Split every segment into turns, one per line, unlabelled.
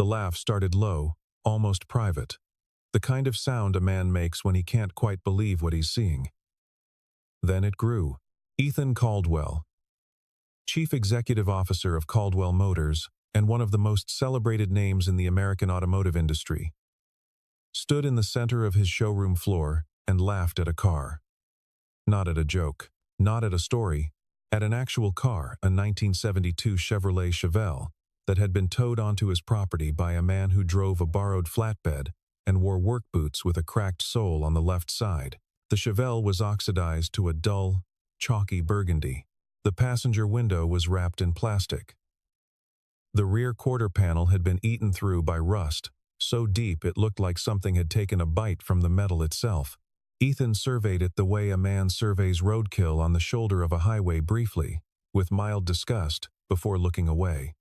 laugh started low, almost private. The kind of sound a man makes when he can't quite believe what he's seeing. Then it grew. Ethan Caldwell, Chief Executive Officer of Caldwell Motors and one of the most celebrated names in the American automotive industry, stood in the center of his showroom floor and laughed at a car. Not at a joke, not at a story, at an actual car, a 1972 Chevrolet Chevelle, that had been towed onto his property by a man who drove a borrowed flatbed and wore work boots with a cracked sole on the left side. The Chevelle was oxidized to a dull, chalky burgundy. The passenger window was wrapped in plastic. The rear quarter panel had been eaten through by rust, so deep it looked like something had taken a bite from the metal itself. Ethan surveyed it the way a man surveys roadkill on the shoulder of a highway briefly, with mild disgust, before looking away.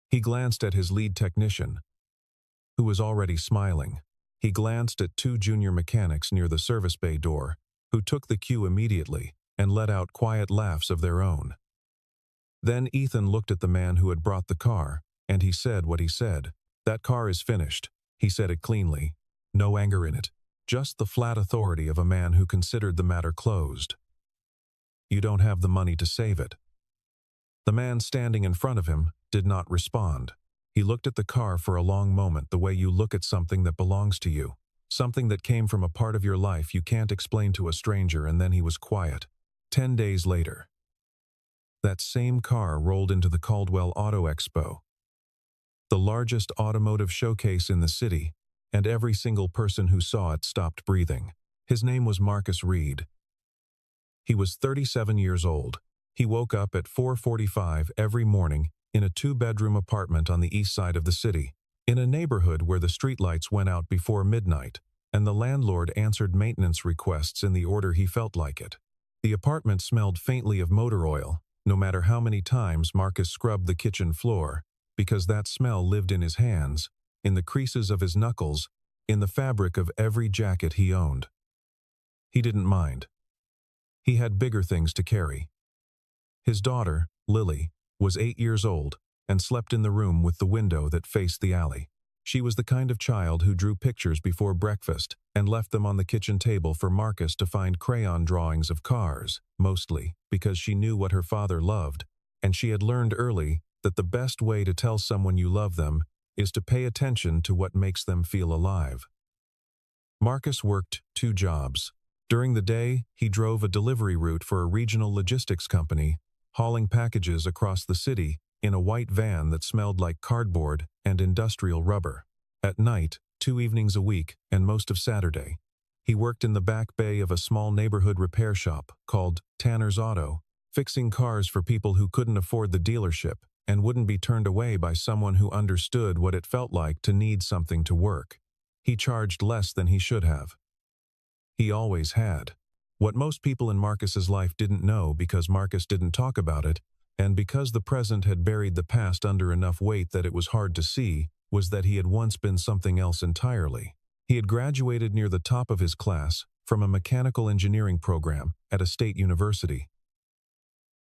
He glanced at his lead technician, who was already smiling. He glanced at two junior mechanics near the service bay door, who took the cue immediately and let out quiet laughs of their own. Then Ethan looked at the man who had brought the car, and he said what he said. "That car is finished." He said it cleanly. No anger in it. Just the flat authority of a man who considered the matter closed. "You don't have the money to save it." The man standing in front of him did not respond. He looked at the car for a long moment, the way you look at something that belongs to you, something that came from a part of your life you can't explain to a stranger, and then he was quiet. 10 days later, that same car rolled into the Caldwell Auto Expo, the largest automotive showcase in the city, and every single person who saw it stopped breathing. His name was Marcus Reed. He was 37 years old. He woke up at 4:45 every morning in a 2-bedroom apartment on the east side of the city, in a neighborhood where the streetlights went out before midnight, and the landlord answered maintenance requests in the order he felt like it. The apartment smelled faintly of motor oil, no matter how many times Marcus scrubbed the kitchen floor, because that smell lived in his hands, in the creases of his knuckles, in the fabric of every jacket he owned. He didn't mind. He had bigger things to carry. His daughter, Lily, was 8 years old and slept in the room with the window that faced the alley. She was the kind of child who drew pictures before breakfast and left them on the kitchen table for Marcus to find crayon drawings of cars, mostly because she knew what her father loved, and she had learned early that the best way to tell someone you love them is to pay attention to what makes them feel alive. Marcus worked 2 jobs. During the day, he drove a delivery route for a regional logistics company, hauling packages across the city in a white van that smelled like cardboard and industrial rubber. At night, 2 evenings a week and most of Saturday, he worked in the back bay of a small neighborhood repair shop called Tanner's Auto, fixing cars for people who couldn't afford the dealership and wouldn't be turned away by someone who understood what it felt like to need something to work. He charged less than he should have. He always had. What most people in Marcus's life didn't know, because Marcus didn't talk about it, and because the present had buried the past under enough weight that it was hard to see, was that he had once been something else entirely. He had graduated near the top of his class from a mechanical engineering program at a state university.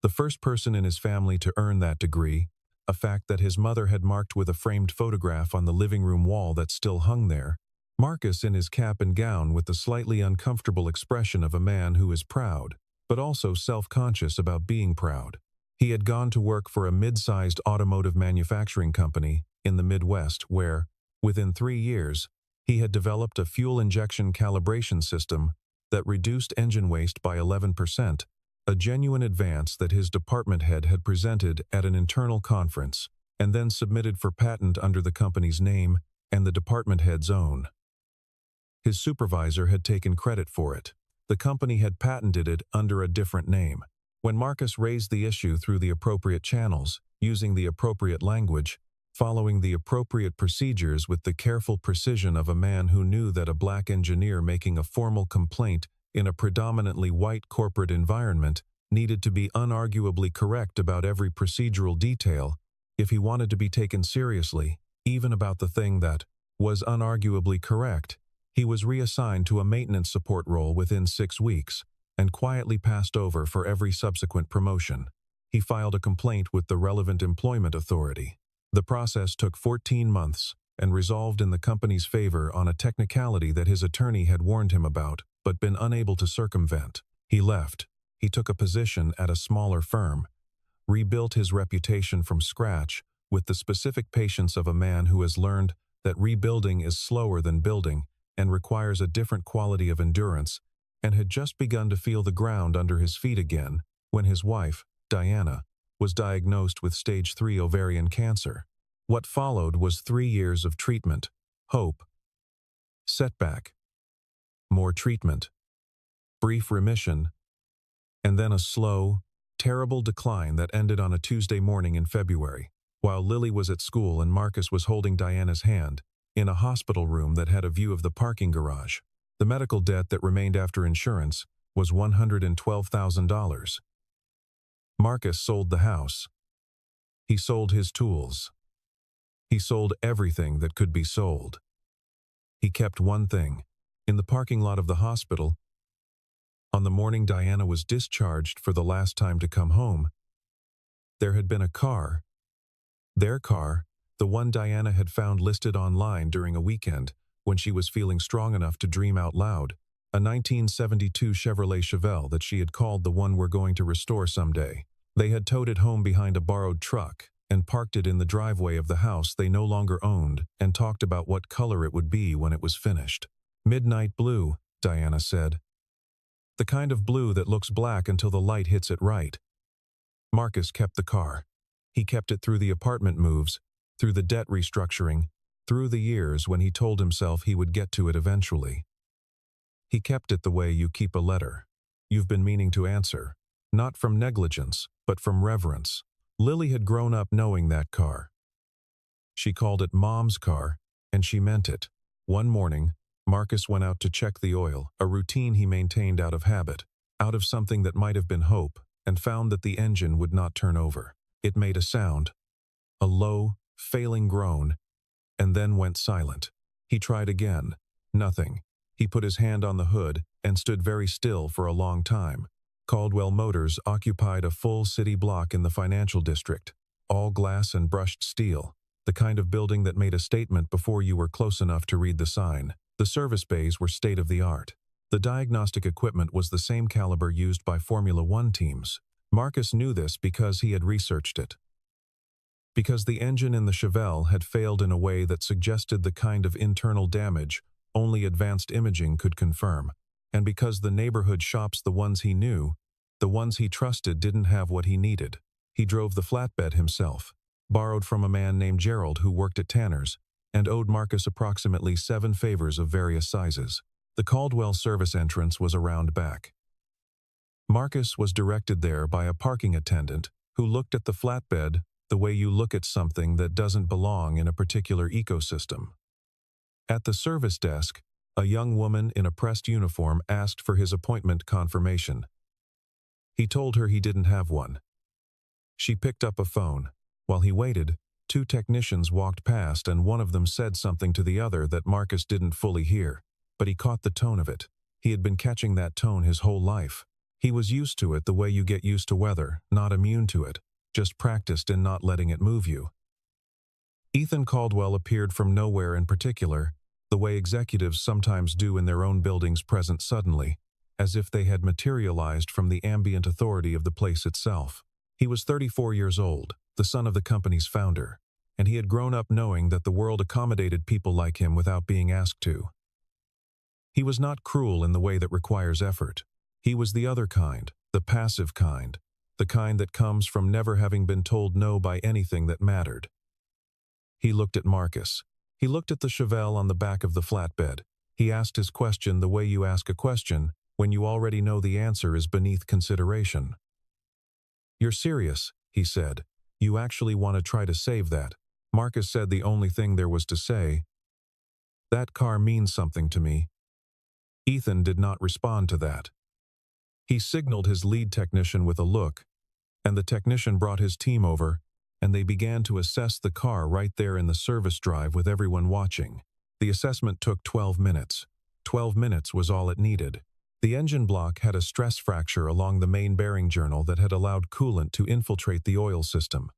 The first person in his family to earn that degree, a fact that his mother had marked with a framed photograph on the living room wall that still hung there. Marcus in his cap and gown with the slightly uncomfortable expression of a man who is proud, but also self-conscious about being proud. He had gone to work for a mid-sized automotive manufacturing company in the Midwest where, within 3 years, he had developed a fuel injection calibration system that reduced engine waste by 11%, a genuine advance that his department head had presented at an internal conference and then submitted for patent under the company's name and the department head's own. His supervisor had taken credit for it. The company had patented it under a different name. When Marcus raised the issue through the appropriate channels, using the appropriate language, following the appropriate procedures with the careful precision of a man who knew that a black engineer making a formal complaint in a predominantly white corporate environment needed to be unarguably correct about every procedural detail if he wanted to be taken seriously, even about the thing that was unarguably correct, he was reassigned to a maintenance support role within 6 weeks and quietly passed over for every subsequent promotion. He filed a complaint with the relevant employment authority. The process took 14 months and resolved in the company's favor on a technicality that his attorney had warned him about but been unable to circumvent. He left. He took a position at a smaller firm, rebuilt his reputation from scratch with the specific patience of a man who has learned that rebuilding is slower than building and requires a different quality of endurance, and had just begun to feel the ground under his feet again when his wife, Diana, was diagnosed with stage 3 ovarian cancer. What followed was 3 years of treatment, hope, setback, more treatment, brief remission, and then a slow, terrible decline that ended on a Tuesday morning in February, while Lily was at school and Marcus was holding Diana's hand in a hospital room that had a view of the parking garage. The medical debt that remained after insurance was $112,000. Marcus sold the house. He sold his tools. He sold everything that could be sold. He kept one thing. In the parking lot of the hospital, on the morning Diana was discharged for the last time to come home, there had been a car. Their car, the one Diana had found listed online during a weekend when she was feeling strong enough to dream out loud, a 1972 Chevrolet Chevelle that she had called the one we're going to restore someday. They had towed it home behind a borrowed truck and parked it in the driveway of the house they no longer owned and talked about what color it would be when it was finished. Midnight blue, Diana said. The kind of blue that looks black until the light hits it right. Marcus kept the car. He kept it through the apartment moves, through the debt restructuring, through the years when he told himself he would get to it eventually. He kept it the way you keep a letter you've been meaning to answer, not from negligence, but from reverence. Lily had grown up knowing that car. She called it Mom's car, and she meant it. One morning, Marcus went out to check the oil, a routine he maintained out of habit, out of something that might have been hope, and found that the engine would not turn over. It made a sound, a low, failing groan, and then went silent. He tried again. Nothing. He put his hand on the hood and stood very still for a long time. Caldwell Motors occupied a full city block in the financial district, all glass and brushed steel, the kind of building that made a statement before you were close enough to read the sign. The service bays were state-of-the-art. The diagnostic equipment was the same caliber used by Formula One teams. Marcus knew this because he had researched it. Because the engine in the Chevelle had failed in a way that suggested the kind of internal damage only advanced imaging could confirm, and because the neighborhood shops, the ones he knew, the ones he trusted, didn't have what he needed. He drove the flatbed himself, borrowed from a man named Gerald who worked at Tanner's, and owed Marcus approximately 7 favors of various sizes. The Caldwell service entrance was around back. Marcus was directed there by a parking attendant who looked at the flatbed the way you look at something that doesn't belong in a particular ecosystem. At the service desk, a young woman in a pressed uniform asked for his appointment confirmation. He told her he didn't have one. She picked up a phone. While he waited, 2 technicians walked past and one of them said something to the other that Marcus didn't fully hear, but he caught the tone of it. He had been catching that tone his whole life. He was used to it the way you get used to weather, not immune to it, just practiced in not letting it move you. Ethan Caldwell appeared from nowhere in particular, the way executives sometimes do in their own buildings present suddenly, as if they had materialized from the ambient authority of the place itself. He was 34 years old, the son of the company's founder, and he had grown up knowing that the world accommodated people like him without being asked to. He was not cruel in the way that requires effort. He was the other kind, the passive kind, the kind that comes from never having been told no by anything that mattered. He looked at Marcus. He looked at the Chevelle on the back of the flatbed. He asked his question the way you ask a question when you already know the answer is beneath consideration. "You're serious," he said. "You actually want to try to save that?" Marcus said the only thing there was to say. "That car means something to me." Ethan did not respond to that. He signaled his lead technician with a look, and the technician brought his team over, and they began to assess the car right there in the service drive with everyone watching. The assessment took 12 minutes. 12 minutes was all it needed. The engine block had a stress fracture along the main bearing journal that had allowed coolant to infiltrate the oil system.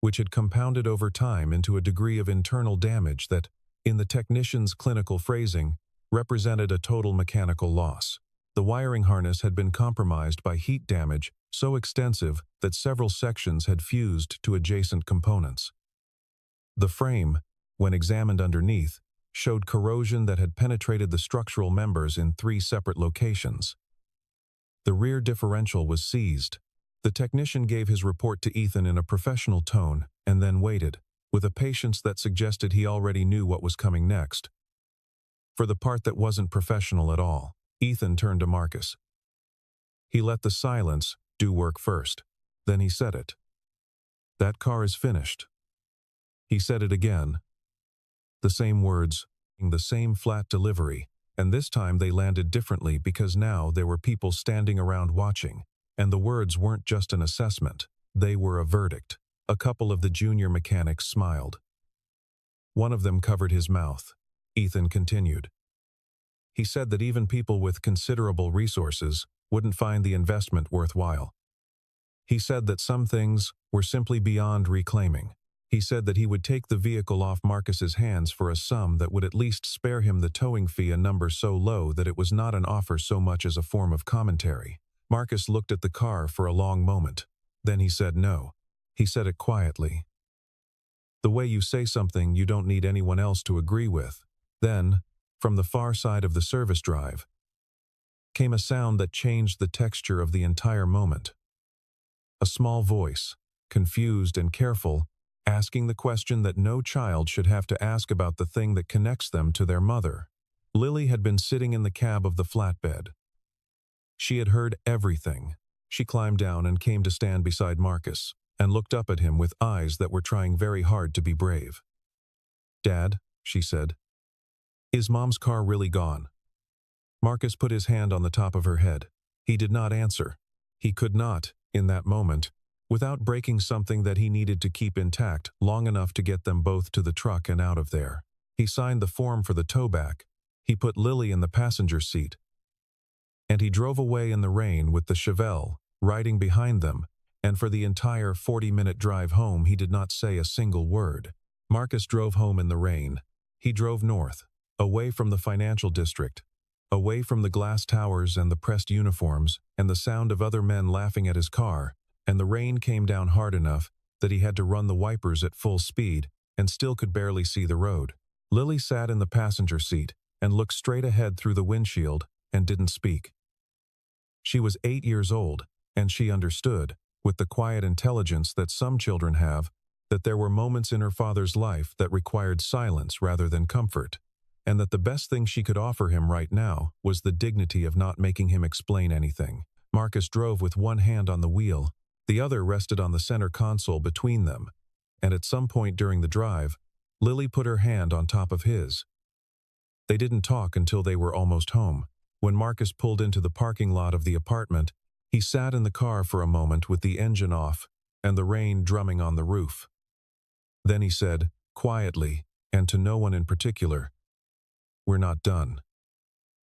which had compounded over time into a degree of internal damage that, in the technician's clinical phrasing, represented a total mechanical loss. The wiring harness had been compromised by heat damage so extensive that several sections had fused to adjacent components. The frame, when examined underneath, showed corrosion that had penetrated the structural members in 3 separate locations. The rear differential was seized. The technician gave his report to Ethan in a professional tone and then waited, with a patience that suggested he already knew what was coming next. For the part that wasn't professional at all, Ethan turned to Marcus. He let the silence do work first. Then he said it. "That car is finished." He said it again. The same words, the same flat delivery, and this time they landed differently because now there were people standing around watching, and the words weren't just an assessment, they were a verdict. A couple of the junior mechanics smiled. One of them covered his mouth. Ethan continued. He said that even people with considerable resources wouldn't find the investment worthwhile. He said that some things were simply beyond reclaiming. He said that he would take the vehicle off Marcus's hands for a sum that would at least spare him the towing fee, a number so low that it was not an offer so much as a form of commentary. Marcus looked at the car for a long moment. Then he said no. He said it quietly. "The way you say something you don't need anyone else to agree with." Then, from the far side of the service drive, came a sound that changed the texture of the entire moment. A small voice, confused and careful, asking the question that no child should have to ask about the thing that connects them to their mother. Lily had been sitting in the cab of the flatbed. She had heard everything. She climbed down and came to stand beside Marcus, and looked up at him with eyes that were trying very hard to be brave. "Dad," she said, "is Mom's car really gone?" Marcus put his hand on the top of her head. He did not answer. He could not, in that moment, without breaking something that he needed to keep intact long enough to get them both to the truck and out of there. He signed the form for the towback. He put Lily in the passenger seat. And he drove away in the rain with the Chevelle riding behind them, and for the entire 40-minute drive home he did not say a single word. Marcus drove home in the rain. He drove north, away from the financial district, away from the glass towers and the pressed uniforms and the sound of other men laughing at his car, and the rain came down hard enough that he had to run the wipers at full speed and still could barely see the road. Lily sat in the passenger seat and looked straight ahead through the windshield and didn't speak. She was 8 years old, and she understood, with the quiet intelligence that some children have, that there were moments in her father's life that required silence rather than comfort, and that the best thing she could offer him right now was the dignity of not making him explain anything. Marcus drove with one hand on the wheel. The other rested on the center console between them, and at some point during the drive, Lily put her hand on top of his. They didn't talk until they were almost home. When Marcus pulled into the parking lot of the apartment, he sat in the car for a moment with the engine off and the rain drumming on the roof. Then he said, quietly, and to no one in particular, "We're not done."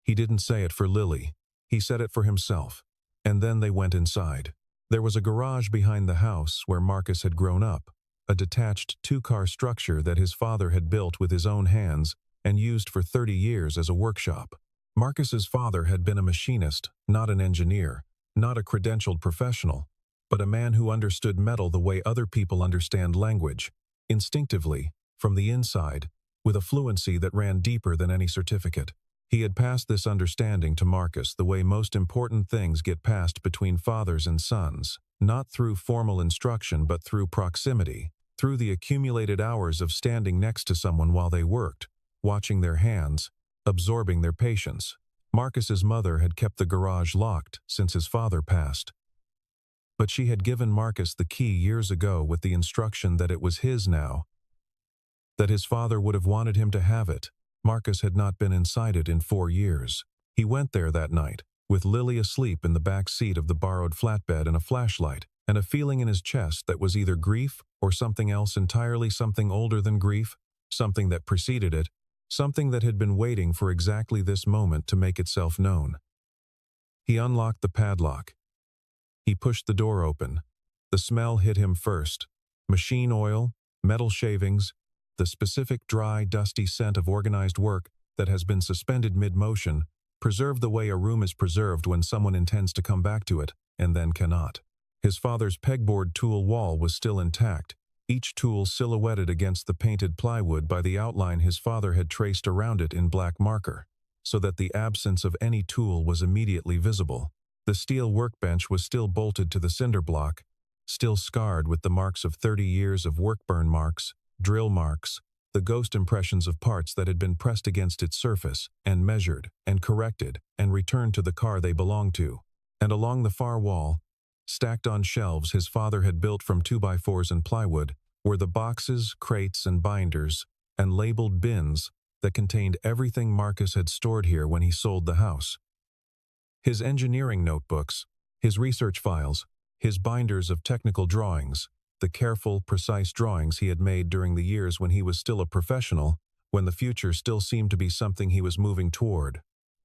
He didn't say it for Lily. He said it for himself. And then they went inside. There was a garage behind the house where Marcus had grown up, a detached 2-car structure that his father had built with his own hands and used for 30 years as a workshop. Marcus's father had been a machinist, not an engineer, not a credentialed professional, but a man who understood metal the way other people understand language, instinctively, from the inside, with a fluency that ran deeper than any certificate. He had passed this understanding to Marcus the way most important things get passed between fathers and sons, not through formal instruction but through proximity, through the accumulated hours of standing next to someone while they worked, watching their hands, absorbing their patience. Marcus's mother had kept the garage locked since his father passed. But she had given Marcus the key years ago with the instruction that it was his now, that his father would have wanted him to have it. Marcus had not been inside it in 4 years. He went there that night, with Lily asleep in the back seat of the borrowed flatbed and a flashlight, and a feeling in his chest that was either grief or something else entirely, something older than grief, something that preceded it, something that had been waiting for exactly this moment to make itself known. He unlocked the padlock. He pushed the door open. The smell hit him first, Machine oil, metal shavings, the specific dry, dusty scent of organized work that has been suspended mid-motion, preserve the way a room is preserved when someone intends to come back to it, and then cannot. His father's pegboard tool wall was still intact, each tool silhouetted against the painted plywood by the outline his father had traced around it in black marker, so that the absence of any tool was immediately visible. The steel workbench was still bolted to the cinder block, still scarred with the marks of 30 years of work-burn marks, drill marks, the ghost impressions of parts that had been pressed against its surface, and measured, and corrected, and returned to the car they belonged to. And along the far wall, stacked on shelves his father had built from 2x4s and plywood, were the boxes, crates, and binders, and labeled bins that contained everything Marcus had stored here when he sold the house. His engineering notebooks, his research files, his binders of technical drawings, the careful, precise drawings he had made during the years when he was still a professional, when the future still seemed to be something he was moving toward,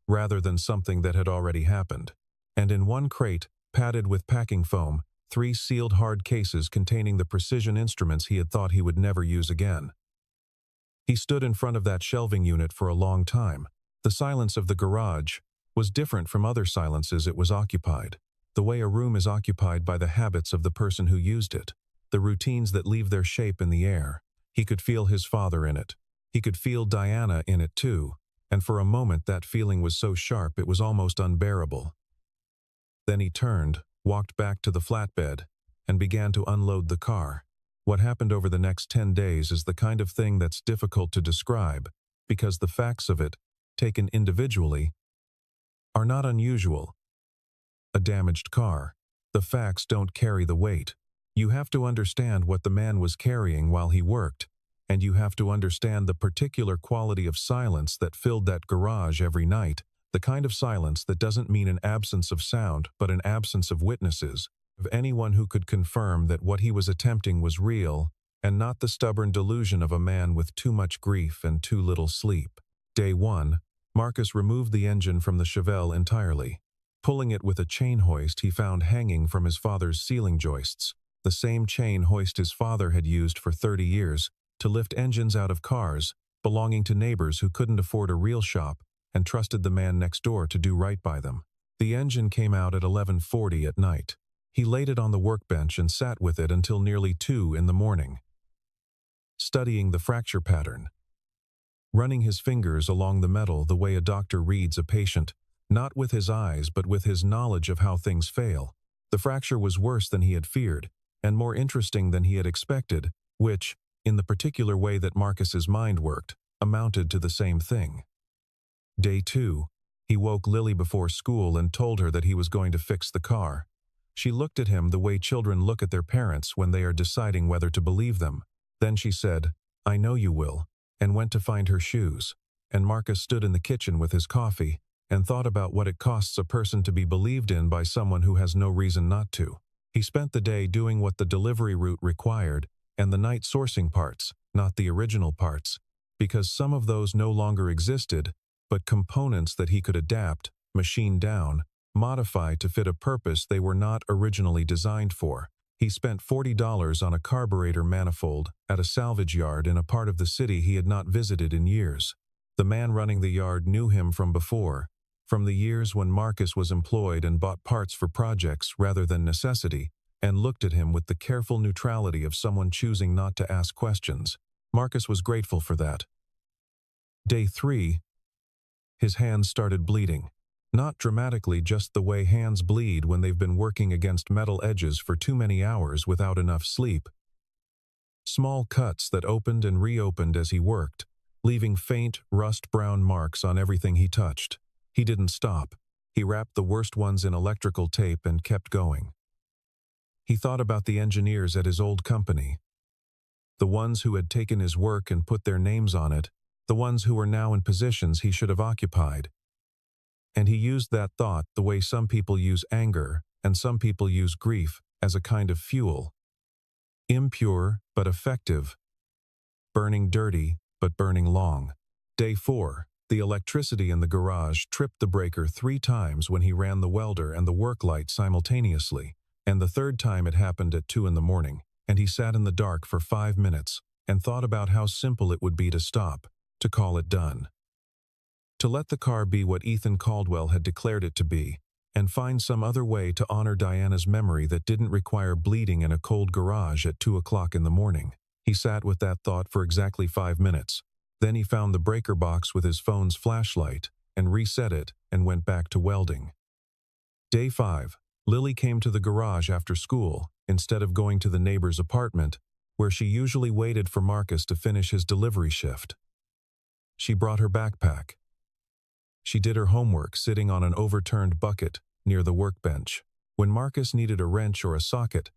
rather than something that had already happened. And in one crate, padded with packing foam, 3 sealed hard cases containing the precision instruments he had thought he would never use again. He stood in front of that shelving unit for a long time. The silence of the garage was different from other silences it was occupied, the way a room is occupied by the habits of the person who used it, the routines that leave their shape in the air. He could feel his father in it. He could feel Diana in it too, and for a moment that feeling was so sharp it was almost unbearable. Then he turned, walked back to the flatbed, and began to unload the car. What happened over the next 10 days is the kind of thing that's difficult to describe, because the facts of it, taken individually, are not unusual. A damaged car. The facts don't carry the weight. You have to understand what the man was carrying while he worked, and you have to understand the particular quality of silence that filled that garage every night, the kind of silence that doesn't mean an absence of sound but an absence of witnesses, of anyone who could confirm that what he was attempting was real, and not the stubborn delusion of a man with too much grief and too little sleep. Day 1, Marcus removed the engine from the Chevelle entirely. Pulling it with a chain hoist he found hanging from his father's ceiling joists, the same chain hoist his father had used for 30 years to lift engines out of cars belonging to neighbors who couldn't afford a real shop and trusted the man next door to do right by them. The engine came out at 11:40 at night. He laid it on the workbench and sat with it until nearly 2 in the morning, studying the fracture pattern, running his fingers along the metal the way a doctor reads a patient, not with his eyes but with his knowledge of how things fail. The fracture was worse than he had feared, and more interesting than he had expected, which, in the particular way that Marcus's mind worked, amounted to the same thing. Day 2, he woke Lily before school and told her that he was going to fix the car. She looked at him the way children look at their parents when they are deciding whether to believe them. Then she said, "I know you will," and went to find her shoes. And Marcus stood in the kitchen with his coffee and thought about what it costs a person to be believed in by someone who has no reason not to. He spent the day doing what the delivery route required, and the night sourcing parts, not the original parts, because some of those no longer existed, but components that he could adapt, machine down, modify to fit a purpose they were not originally designed for. He spent $40 on a carburetor manifold at a salvage yard in a part of the city he had not visited in years. The man running the yard knew him from before, from the years when Marcus was employed and bought parts for projects rather than necessity, and looked at him with the careful neutrality of someone choosing not to ask questions. Marcus was grateful for that. Day 3, his hands started bleeding. Not dramatically, just the way hands bleed when they've been working against metal edges for too many hours without enough sleep. Small cuts that opened and reopened as he worked, leaving faint, rust-brown marks on everything he touched. He didn't stop. He wrapped the worst ones in electrical tape and kept going. He thought about the engineers at his old company, the ones who had taken his work and put their names on it, the ones who were now in positions he should have occupied. And he used that thought the way some people use anger and some people use grief, as a kind of fuel. Impure but effective. Burning dirty but burning long. Day 4, the electricity in the garage tripped the breaker 3 times when he ran the welder and the work light simultaneously, and the third time it happened at 2 in the morning. and he sat in the dark for 5 minutes and thought about how simple it would be to stop, to call it done. To let the car be what Ethan Caldwell had declared it to be, and find some other way to honor Diana's memory that didn't require bleeding in a cold garage at 2 o'clock in the morning. He sat with that thought for exactly 5 minutes. Then he found the breaker box with his phone's flashlight and reset it and went back to welding. Day 5. Lily came to the garage after school instead of going to the neighbor's apartment, where she usually waited for Marcus to finish his delivery shift. She brought her backpack. She did her homework sitting on an overturned bucket near the workbench. When Marcus needed a wrench or a socket,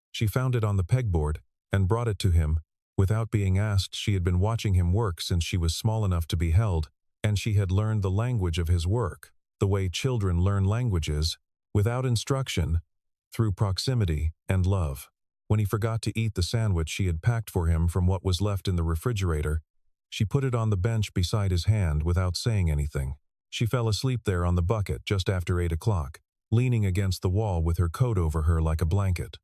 she found it on the pegboard and brought it to him. Without being asked, she had been watching him work since she was small enough to be held, and she had learned the language of his work, the way children learn languages, without instruction, through proximity and love. When he forgot to eat the sandwich she had packed for him from what was left in the refrigerator, she put it on the bench beside his hand without saying anything. She fell asleep there on the bucket just after 8 o'clock, leaning against the wall with her coat over her like a blanket.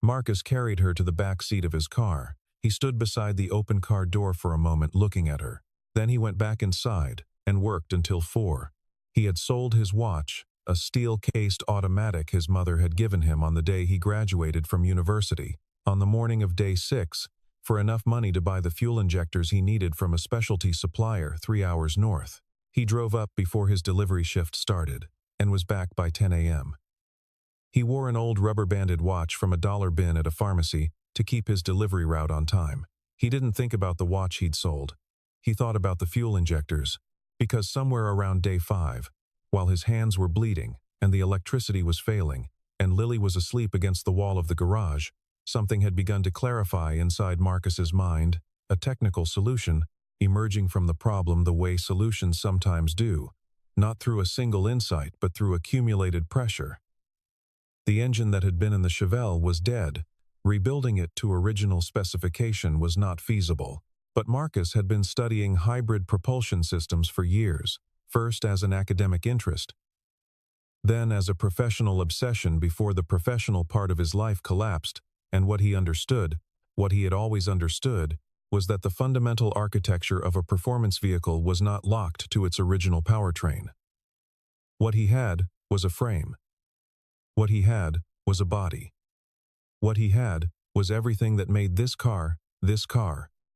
Marcus carried her to the back seat of his car. He stood beside the open car door for a moment looking at her. Then he went back inside and worked until 4. He had sold his watch, a steel-cased automatic his mother had given him on the day he graduated from university, on the morning of day 6, for enough money to buy the fuel injectors he needed from a specialty supplier 3 hours north. He drove up before his delivery shift started and was back by 10 a.m. He wore an old rubber-banded watch from a dollar bin at a pharmacy to keep his delivery route on time. He didn't think about the watch he'd sold. He thought about the fuel injectors, because somewhere around day 5, while his hands were bleeding and the electricity was failing, and Lily was asleep against the wall of the garage, something had begun to clarify inside Marcus's mind, a technical solution, emerging from the problem the way solutions sometimes do, not through a single insight but through accumulated pressure. The engine that had been in the Chevelle was dead. Rebuilding it to original specification was not feasible. But Marcus had been studying hybrid propulsion systems for years, first as an academic interest, then as a professional obsession before the professional part of his life collapsed, and what he understood, what he had always understood, was that the fundamental architecture of a performance vehicle was not locked to its original powertrain. What he had was a frame. What he had was a body. What he had was everything that made this car,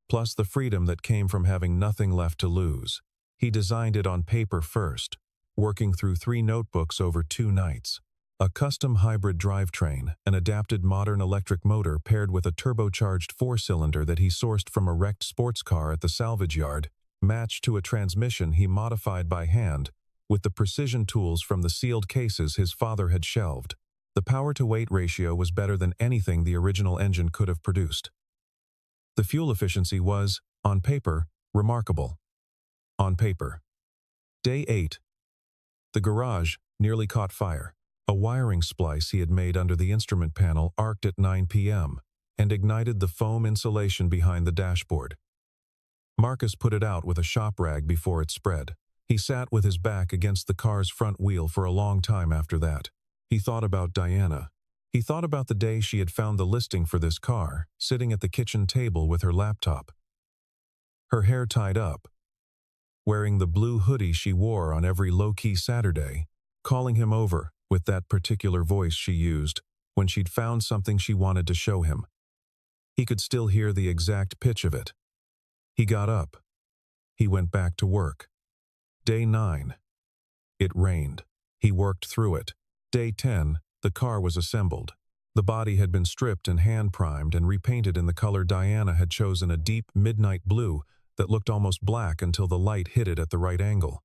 plus the freedom that came from having nothing left to lose. He designed it on paper first, working through 3 notebooks over 2 nights. A custom hybrid drivetrain, an adapted modern electric motor paired with a turbocharged 4-cylinder that he sourced from a wrecked sports car at the salvage yard, matched to a transmission he modified by hand, with the precision tools from the sealed cases his father had shelved. The power-to-weight ratio was better than anything the original engine could have produced. The fuel efficiency was, on paper, remarkable. On paper. Day 8. The garage nearly caught fire. A wiring splice he had made under the instrument panel arced at 9 p.m. and ignited the foam insulation behind the dashboard. Marcus put it out with a shop rag before it spread. He sat with his back against the car's front wheel for a long time after that. He thought about Diana. He thought about the day she had found the listing for this car, sitting at the kitchen table with her laptop. Her hair tied up, wearing the blue hoodie she wore on every low-key Saturday, calling him over with that particular voice she used when she'd found something she wanted to show him. He could still hear the exact pitch of it. He got up. He went back to work. Day 9. It rained. He worked through it. Day 10, the car was assembled. The body had been stripped and hand-primed and repainted in the color Diana had chosen, a deep midnight blue that looked almost black until the light hit it at the right angle.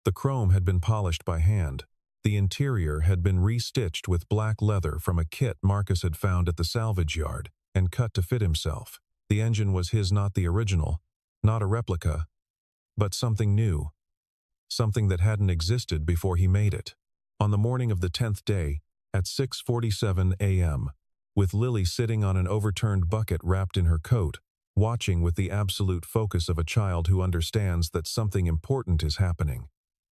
The chrome had been polished by hand. The interior had been restitched with black leather from a kit Marcus had found at the salvage yard and cut to fit himself. The engine was his, not the original, not a replica, but something new, something that hadn't existed before he made it. On the morning of the 10th day, at 6:47 a.m., with Lily sitting on an overturned bucket wrapped in her coat, watching with the absolute focus of a child who understands that something important is happening,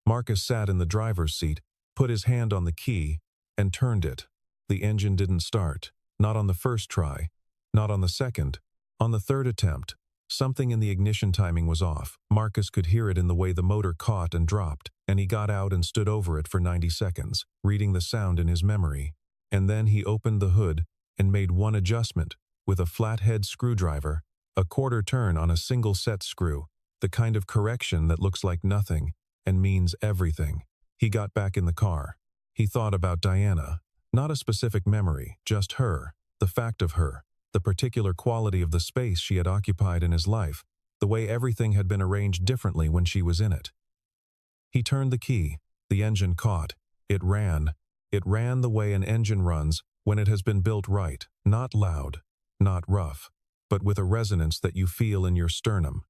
Marcus sat in the driver's seat, put his hand on the key, and turned it. The engine didn't start. Not on the first try, not on the second, on the third attempt. Something in the ignition timing was off. Marcus could hear it in the way the motor caught and dropped, and he got out and stood over it for 90 seconds, reading the sound in his memory. And then he opened the hood and made one adjustment, with a flathead screwdriver, a quarter turn on a single set screw, the kind of correction that looks like nothing and means everything. He got back in the car. He thought about Diana. Not a specific memory, just her, the fact of her, the particular quality of the space she had occupied in his life, the way everything had been arranged differently when she was in it. He turned the key. The engine caught. It ran. It ran the way an engine runs when it has been built right, not loud, not rough, but with a resonance that you feel in your sternum.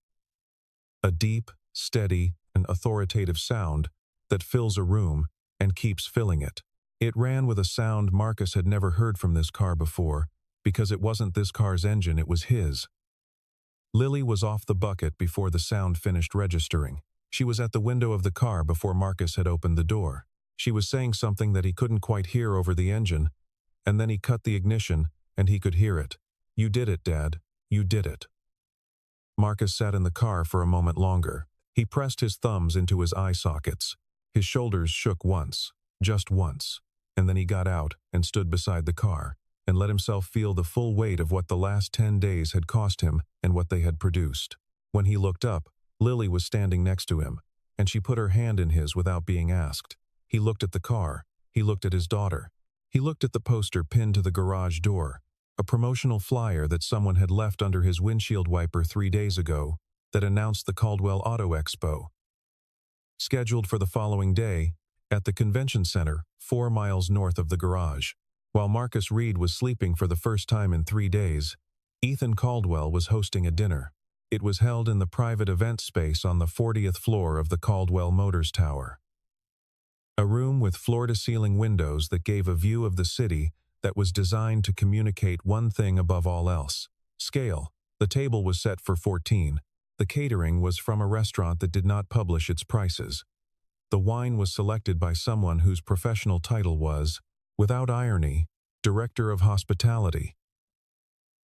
A deep, steady, and authoritative sound that fills a room and keeps filling it. It ran with a sound Marcus had never heard from this car before, because it wasn't this car's engine, it was his. Lily was off the bucket before the sound finished registering. She was at the window of the car before Marcus had opened the door. She was saying something that he couldn't quite hear over the engine, and then he cut the ignition, and he could hear it. "You did it, Dad. You did it." Marcus sat in the car for a moment longer. He pressed his thumbs into his eye sockets. His shoulders shook once, just once, and then he got out and stood beside the car and let himself feel the full weight of what the last 10 days had cost him and what they had produced. When he looked up, Lily was standing next to him, and she put her hand in his without being asked. He looked at the car. He looked at his daughter. He looked at the poster pinned to the garage door, a promotional flyer that someone had left under his windshield wiper 3 days ago that announced the Caldwell Auto Expo. Scheduled for the following day, at the convention center, 4 miles north of the garage. While Marcus Reed was sleeping for the first time in 3 days, Ethan Caldwell was hosting a dinner. It was held in the private event space on the 40th floor of the Caldwell Motors Tower. A room with floor-to-ceiling windows that gave a view of the city that was designed to communicate one thing above all else: scale. The table was set for 14. The catering was from a restaurant that did not publish its prices. The wine was selected by someone whose professional title was, without irony, Director of Hospitality.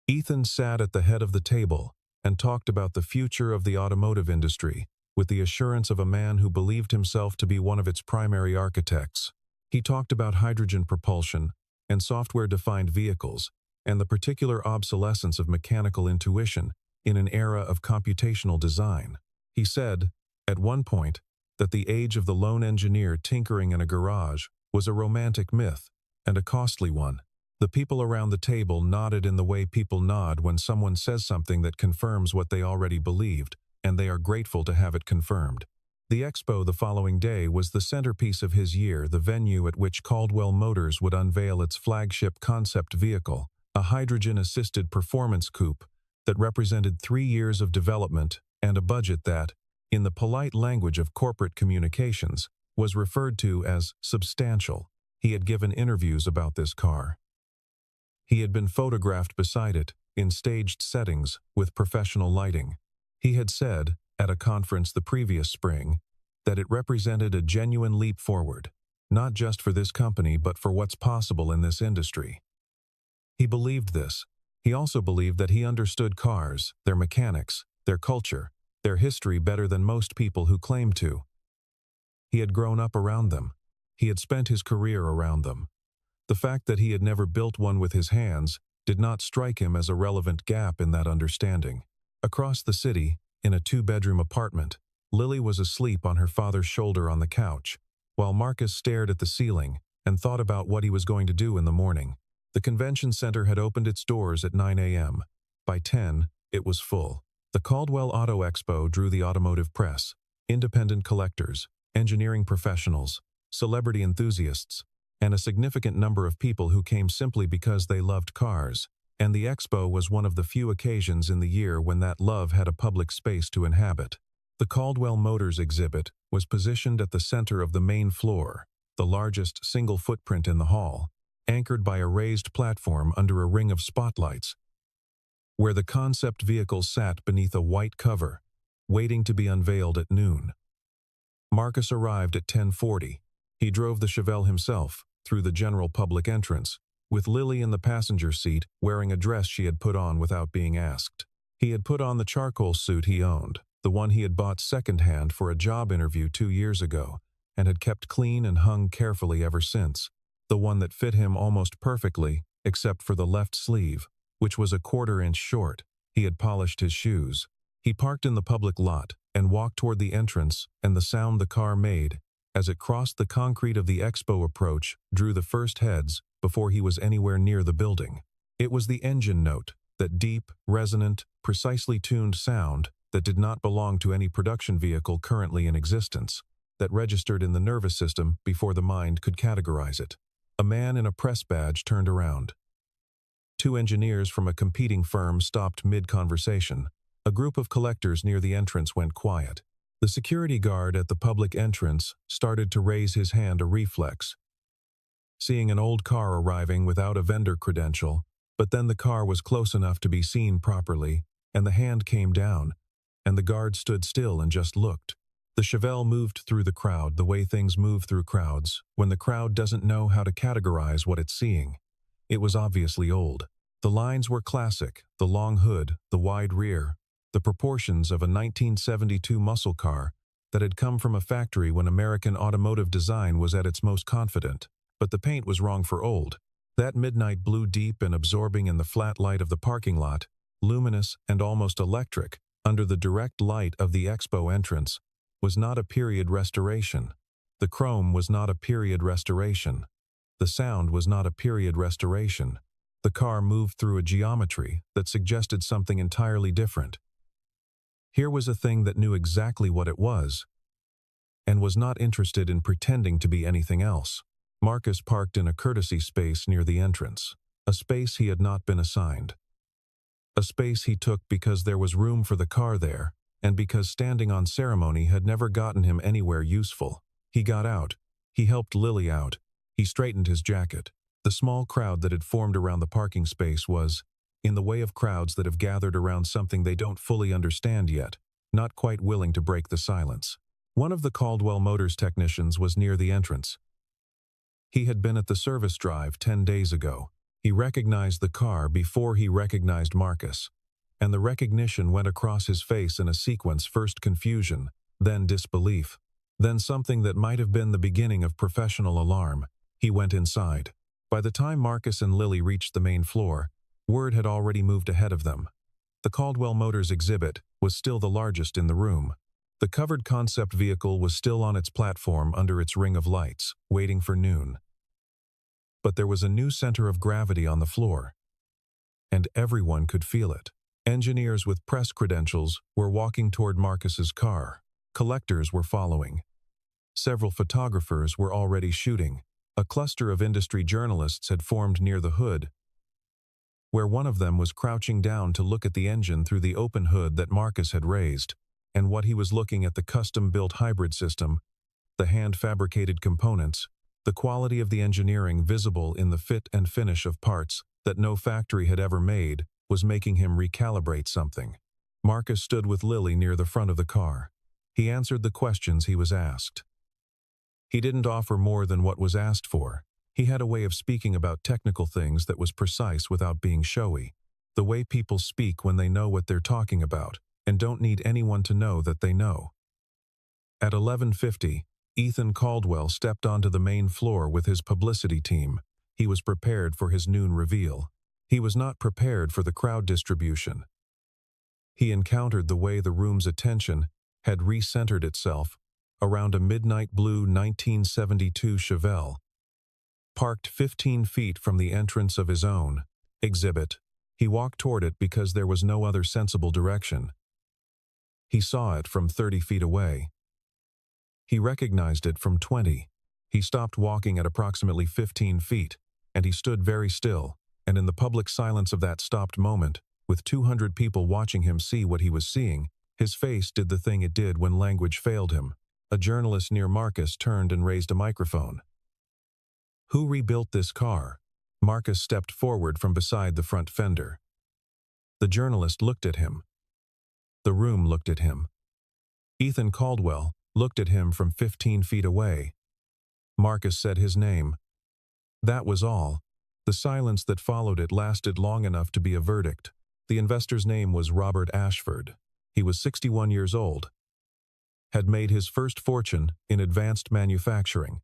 Ethan sat at the head of the table and talked about the future of the automotive industry with the assurance of a man who believed himself to be one of its primary architects. He talked about hydrogen propulsion and software-defined vehicles and the particular obsolescence of mechanical intuition in an era of computational design. He said, at one point, that the age of the lone engineer tinkering in a garage was a romantic myth, and a costly one. The people around the table nodded in the way people nod when someone says something that confirms what they already believed, and they are grateful to have it confirmed. The expo the following day was the centerpiece of his year, the venue at which Caldwell Motors would unveil its flagship concept vehicle, a hydrogen-assisted performance coupe that represented 3 years of development and a budget that, in the polite language of corporate communications, was referred to as substantial. He had given interviews about this car. He had been photographed beside it, in staged settings, with professional lighting. He had said, at a conference the previous spring, that it represented a genuine leap forward, not just for this company but for what's possible in this industry. He believed this. He also believed that he understood cars, their mechanics, their culture, their history better than most people who claimed to. He had grown up around them. He had spent his career around them. The fact that he had never built one with his hands did not strike him as a relevant gap in that understanding. Across the city, in a 2-bedroom apartment, Lily was asleep on her father's shoulder on the couch, while Marcus stared at the ceiling and thought about what he was going to do in the morning. The convention center had opened its doors at 9 a.m. By 10, it was full. The Caldwell Auto Expo drew the automotive press, independent collectors, engineering professionals, celebrity enthusiasts, and a significant number of people who came simply because they loved cars, and the expo was one of the few occasions in the year when that love had a public space to inhabit. The Caldwell Motors exhibit was positioned at the center of the main floor, the largest single footprint in the hall, anchored by a raised platform under a ring of spotlights, where the concept vehicle sat beneath a white cover, waiting to be unveiled at noon. Marcus arrived at 10:40. He drove the Chevelle himself, through the general public entrance, with Lily in the passenger seat, wearing a dress she had put on without being asked. He had put on the charcoal suit he owned, the one he had bought secondhand for a job interview 2 years ago, and had kept clean and hung carefully ever since, the one that fit him almost perfectly, except for the left sleeve, which was a 1/4 inch short. He had polished his shoes. He parked in the public lot and walked toward the entrance, and the sound the car made, as it crossed the concrete of the expo approach, drew the first heads before he was anywhere near the building. It was the engine note, that deep, resonant, precisely tuned sound that did not belong to any production vehicle currently in existence, that registered in the nervous system before the mind could categorize it. A man in a press badge turned around. 2 engineers from a competing firm stopped mid-conversation. A group of collectors near the entrance went quiet. The security guard at the public entrance started to raise his hand, a reflex, seeing an old car arriving without a vendor credential, but then the car was close enough to be seen properly, and the hand came down, and the guard stood still and just looked. The Chevelle moved through the crowd the way things move through crowds, when the crowd doesn't know how to categorize what it's seeing. It was obviously old. The lines were classic, the long hood, the wide rear, the proportions of a 1972 muscle car that had come from a factory when American automotive design was at its most confident. But the paint was wrong for old. That midnight blue, deep and absorbing in the flat light of the parking lot, luminous and almost electric, under the direct light of the expo entrance, was not a period restoration. The chrome was not a period restoration. The sound was not a period restoration. The car moved through a geometry that suggested something entirely different. Here was a thing that knew exactly what it was, and was not interested in pretending to be anything else. Marcus parked in a courtesy space near the entrance, a space he had not been assigned. A space he took because there was room for the car there, and because standing on ceremony had never gotten him anywhere useful. He got out. He helped Lily out. He straightened his jacket. The small crowd that had formed around the parking space was, in the way of crowds that have gathered around something they don't fully understand yet, not quite willing to break the silence. One of the Caldwell Motors technicians was near the entrance. He had been at the service drive 10 days ago. He recognized the car before he recognized Marcus, and the recognition went across his face in a sequence: first confusion, then disbelief, then something that might have been the beginning of professional alarm. He went inside. By the time Marcus and Lily reached the main floor, word had already moved ahead of them. The Caldwell Motors exhibit was still the largest in the room. The covered concept vehicle was still on its platform under its ring of lights, waiting for noon. But there was a new center of gravity on the floor, and everyone could feel it. Engineers with press credentials were walking toward Marcus's car. Collectors were following. Several photographers were already shooting. A cluster of industry journalists had formed near the hood, where one of them was crouching down to look at the engine through the open hood that Marcus had raised, and what he was looking at the custom-built hybrid system, the hand-fabricated components, the quality of the engineering visible in the fit and finish of parts that no factory had ever made, was making him recalibrate something. Marcus stood with Lily near the front of the car. He answered the questions he was asked. He didn't offer more than what was asked for. He had a way of speaking about technical things that was precise without being showy. The way people speak when they know what they're talking about, and don't need anyone to know that they know. At 11:50, Ethan Caldwell stepped onto the main floor with his publicity team. He was prepared for his noon reveal. He was not prepared for the crowd distribution. He encountered the way the room's attention had recentered itself around a midnight blue 1972 Chevelle, parked 15 feet from the entrance of his own exhibit. He walked toward it because there was no other sensible direction. He saw it from 30 feet away. He recognized it from 20. He stopped walking at approximately 15 feet, and he stood very still, and in the public silence of that stopped moment, with 200 people watching him see what he was seeing, his face did the thing it did when language failed him. A journalist near Marcus turned and raised a microphone. "Who rebuilt this car?" Marcus stepped forward from beside the front fender. The journalist looked at him. The room looked at him. Ethan Caldwell looked at him from 15 feet away. Marcus said his name. That was all. The silence that followed it lasted long enough to be a verdict. The investor's name was Robert Ashford. He was 61 years old, had made his first fortune in advanced manufacturing,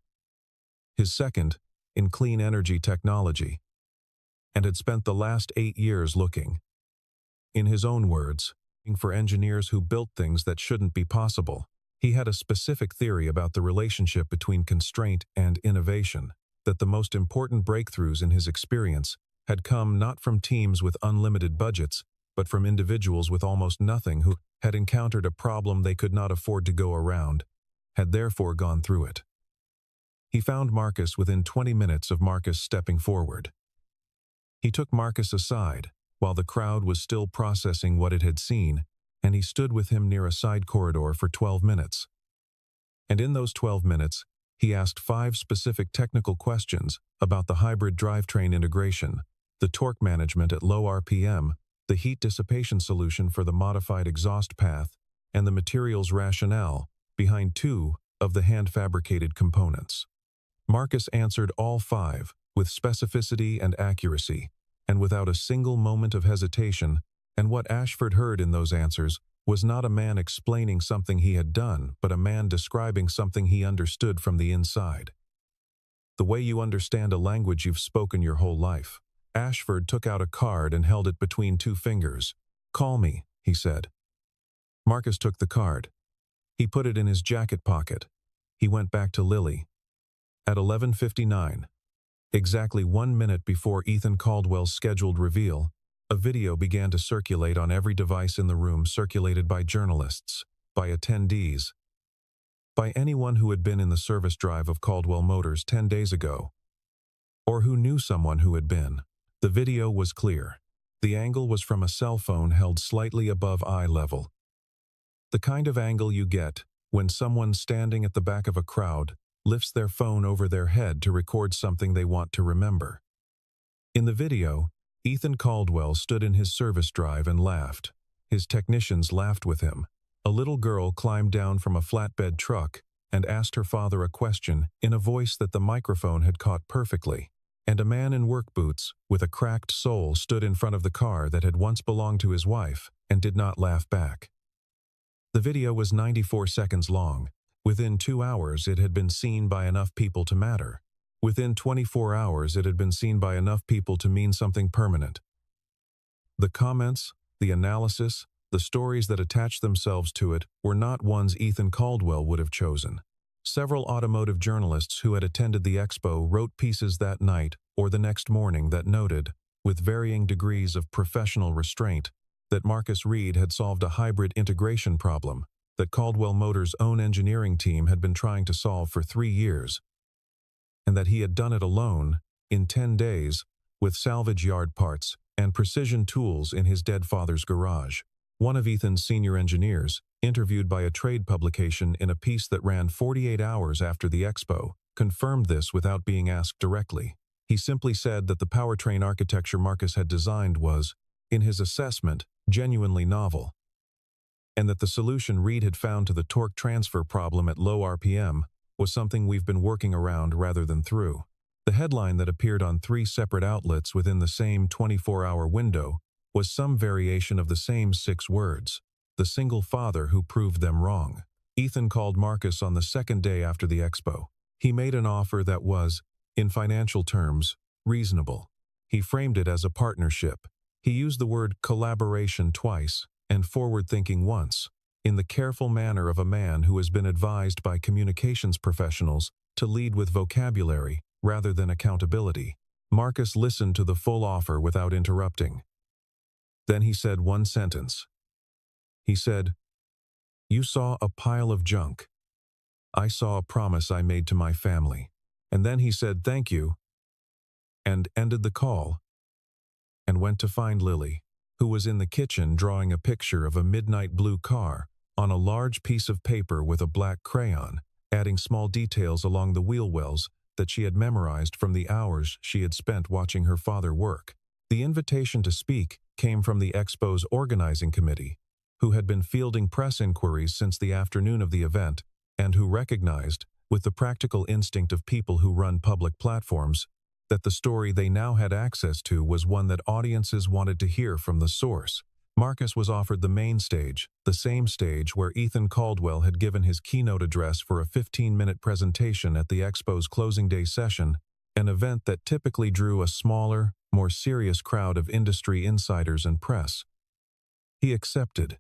his second in clean energy technology, and had spent the last 8 years looking, in his own words, for engineers who built things that shouldn't be possible. He had a specific theory about the relationship between constraint and innovation, that the most important breakthroughs in his experience had come not from teams with unlimited budgets, but from individuals with almost nothing who had encountered a problem they could not afford to go around, had therefore gone through it. He found Marcus within 20 minutes of Marcus stepping forward. He took Marcus aside, while the crowd was still processing what it had seen, and he stood with him near a side corridor for 12 minutes. And in those 12 minutes, he asked 5 specific technical questions about the hybrid drivetrain integration, the torque management at low RPM, the heat dissipation solution for the modified exhaust path, and the materials rationale behind 2 of the hand-fabricated components. Marcus answered all 5 with specificity and accuracy, and without a single moment of hesitation, and what Ashford heard in those answers was not a man explaining something he had done, but a man describing something he understood from the inside. The way you understand a language you've spoken your whole life. Ashford took out a card and held it between 2 fingers. "Call me," he said. Marcus took the card. He put it in his jacket pocket. He went back to Lily. At 11:59, exactly 1 minute before Ethan Caldwell's scheduled reveal, a video began to circulate on every device in the room, circulated by journalists, by attendees, by anyone who had been in the service drive of Caldwell Motors 10 days ago, or who knew someone who had been. The video was clear. The angle was from a cell phone held slightly above eye level. The kind of angle you get when someone standing at the back of a crowd lifts their phone over their head to record something they want to remember. In the video, Ethan Caldwell stood in his service drive and laughed. His technicians laughed with him. A little girl climbed down from a flatbed truck and asked her father a question in a voice that the microphone had caught perfectly. And a man in work boots, with a cracked sole, stood in front of the car that had once belonged to his wife and did not laugh back. The video was 94 seconds long. Within 2 hours, it had been seen by enough people to matter. Within 24 hours, it had been seen by enough people to mean something permanent. The comments, the analysis, the stories that attached themselves to it were not ones Ethan Caldwell would have chosen. Several automotive journalists who had attended the expo wrote pieces that night or the next morning that noted, with varying degrees of professional restraint, that Marcus Reed had solved a hybrid integration problem that Caldwell Motors' own engineering team had been trying to solve for 3 years, and that he had done it alone, in 10 days, with salvage yard parts and precision tools in his dead father's garage. One of Ethan's senior engineers, interviewed by a trade publication in a piece that ran 48 hours after the expo, confirmed this without being asked directly. He simply said that the powertrain architecture Marcus had designed was, in his assessment, genuinely novel, and that the solution Reed had found to the torque transfer problem at low RPM was something we've been working around rather than through. The headline that appeared on 3 separate outlets within the same 24-hour window was some variation of the same 6 words: the single father who proved them wrong. Ethan called Marcus on the second day after the expo. He made an offer that was, in financial terms, reasonable. He framed it as a partnership. He used the word collaboration twice and forward-thinking once, in the careful manner of a man who has been advised by communications professionals to lead with vocabulary rather than accountability. Marcus listened to the full offer without interrupting. Then he said one sentence. He said, "You saw a pile of junk. I saw a promise I made to my family." And then he said thank you, and ended the call, and went to find Lily, who was in the kitchen drawing a picture of a midnight blue car on a large piece of paper with a black crayon, adding small details along the wheel wells that she had memorized from the hours she had spent watching her father work. The invitation to speak came from the Expo's organizing committee, who had been fielding press inquiries since the afternoon of the event, and who recognized, with the practical instinct of people who run public platforms, that the story they now had access to was one that audiences wanted to hear from the source. Marcus was offered the main stage, the same stage where Ethan Caldwell had given his keynote address for a 15-minute presentation at the Expo's closing day session, an event that typically drew a smaller, more serious crowd of industry insiders and press. He accepted.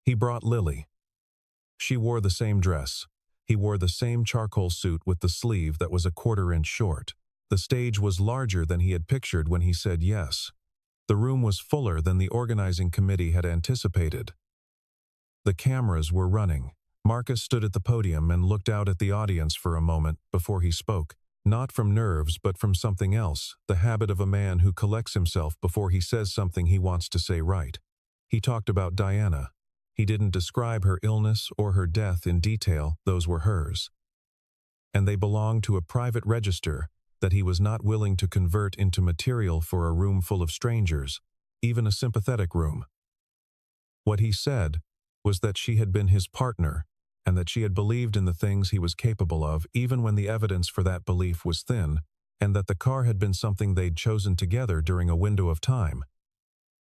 He brought Lily. She wore the same dress. He wore the same charcoal suit with the sleeve that was a quarter-inch short. The stage was larger than he had pictured when he said yes. The room was fuller than the organizing committee had anticipated. The cameras were running. Marcus stood at the podium and looked out at the audience for a moment before he spoke, not from nerves but from something else, the habit of a man who collects himself before he says something he wants to say right. He talked about Diana. He didn't describe her illness or her death in detail, those were hers. And they belonged to a private register that he was not willing to convert into material for a room full of strangers, even a sympathetic room. What he said was that she had been his partner, and that she had believed in the things he was capable of even when the evidence for that belief was thin, and that the car had been something they'd chosen together during a window of time.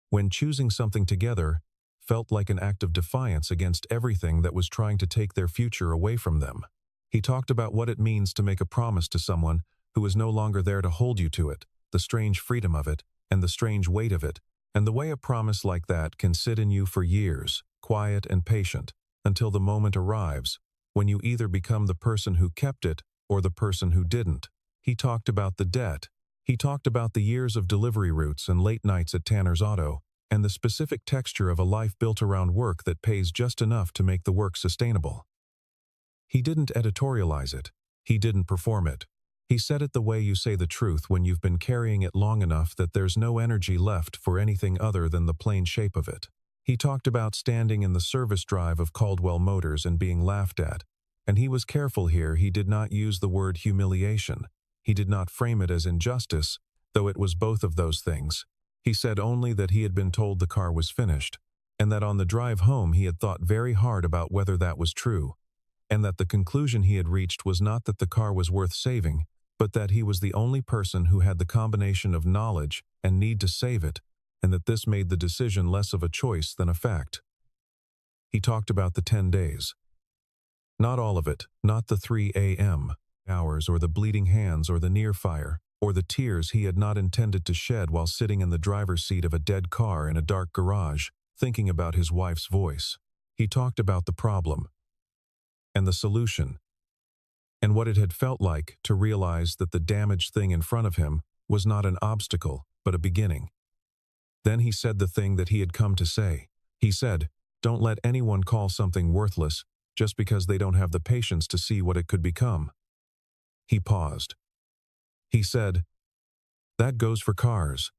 When choosing something together felt like an act of defiance against everything that was trying to take their future away from them. He talked about what it means to make a promise to someone who is no longer there to hold you to it, the strange freedom of it, and the strange weight of it, and the way a promise like that can sit in you for years, quiet and patient, until the moment arrives, when you either become the person who kept it or the person who didn't. He talked about the debt. He talked about the years of delivery routes and late nights at Tanner's Auto, and the specific texture of a life built around work that pays just enough to make the work sustainable. He didn't editorialize it. He didn't perform it. He said it the way you say the truth when you've been carrying it long enough that there's no energy left for anything other than the plain shape of it. He talked about standing in the service drive of Caldwell Motors and being laughed at, and he was careful here. He did not use the word humiliation. He did not frame it as injustice, though it was both of those things. He said only that he had been told the car was finished, and that on the drive home he had thought very hard about whether that was true, and that the conclusion he had reached was not that the car was worth saving, but that he was the only person who had the combination of knowledge and need to save it, and that this made the decision less of a choice than a fact. He talked about the 10 days. Not all of it, not the 3 a.m. hours or the bleeding hands or the near fire, or the tears he had not intended to shed while sitting in the driver's seat of a dead car in a dark garage, thinking about his wife's voice. He talked about the problem and the solution, and what it had felt like to realize that the damaged thing in front of him was not an obstacle, but a beginning. Then he said the thing that he had come to say. He said, "Don't let anyone call something worthless just because they don't have the patience to see what it could become." He paused. He said, "That goes for cars.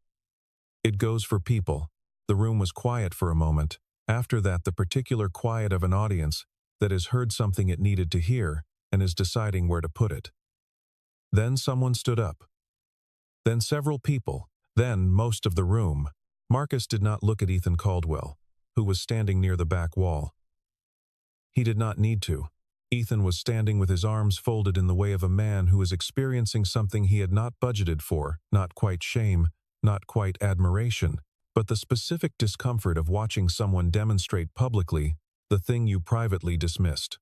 It goes for people." The room was quiet for a moment. After that, the particular quiet of an audience that has heard something it needed to hear and is deciding where to put it. Then someone stood up. Then several people. Then most of the room. Marcus did not look at Ethan Caldwell, who was standing near the back wall. He did not need to. Ethan was standing with his arms folded in the way of a man who was experiencing something he had not budgeted for, not quite shame, not quite admiration, but the specific discomfort of watching someone demonstrate publicly the thing you privately dismissed.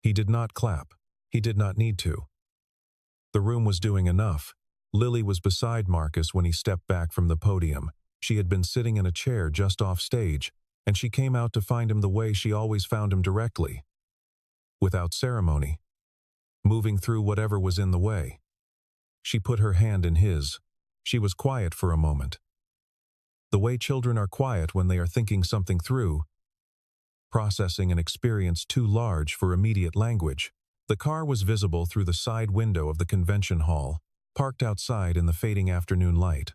He did not clap. He did not need to. The room was doing enough. Lily was beside Marcus when he stepped back from the podium. She had been sitting in a chair just off stage, and she came out to find him the way she always found him, directly, without ceremony, moving through whatever was in the way. She put her hand in his. She was quiet for a moment. The way children are quiet when they are thinking something through, processing an experience too large for immediate language. The car was visible through the side window of the convention hall, parked outside in the fading afternoon light.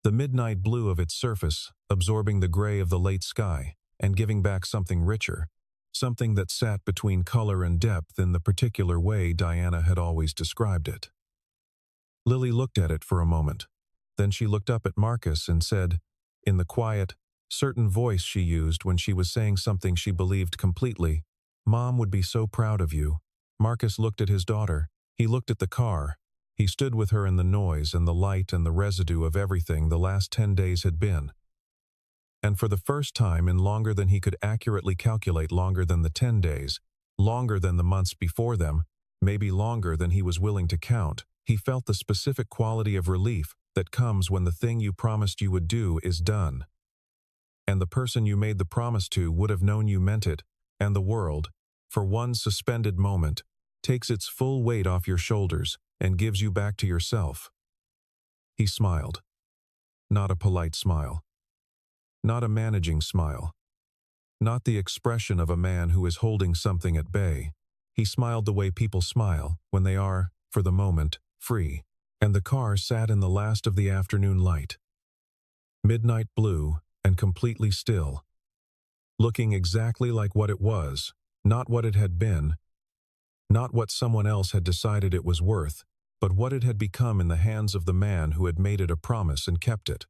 The midnight blue of its surface, absorbing the gray of the late sky, and giving back something richer, something that sat between color and depth in the particular way Diana had always described it. Lily looked at it for a moment. Then she looked up at Marcus and said, in the quiet, certain voice she used when she was saying something she believed completely, "Mom would be so proud of you." Marcus looked at his daughter. He looked at the car. He stood with her in the noise and the light and the residue of everything the last 10 days had been. And for the first time in longer than he could accurately calculate, longer than the 10 days, longer than the months before them, maybe longer than he was willing to count, he felt the specific quality of relief that comes when the thing you promised you would do is done. And the person you made the promise to would have known you meant it, and the world, for one suspended moment, takes its full weight off your shoulders and gives you back to yourself. He smiled. Not a polite smile. Not a managing smile. Not the expression of a man who is holding something at bay. He smiled the way people smile when they are, for the moment, free. And the car sat in the last of the afternoon light. Midnight blue and completely still. Looking exactly like what it was, not what it had been, not what someone else had decided it was worth, but what it had become in the hands of the man who had made it a promise and kept it.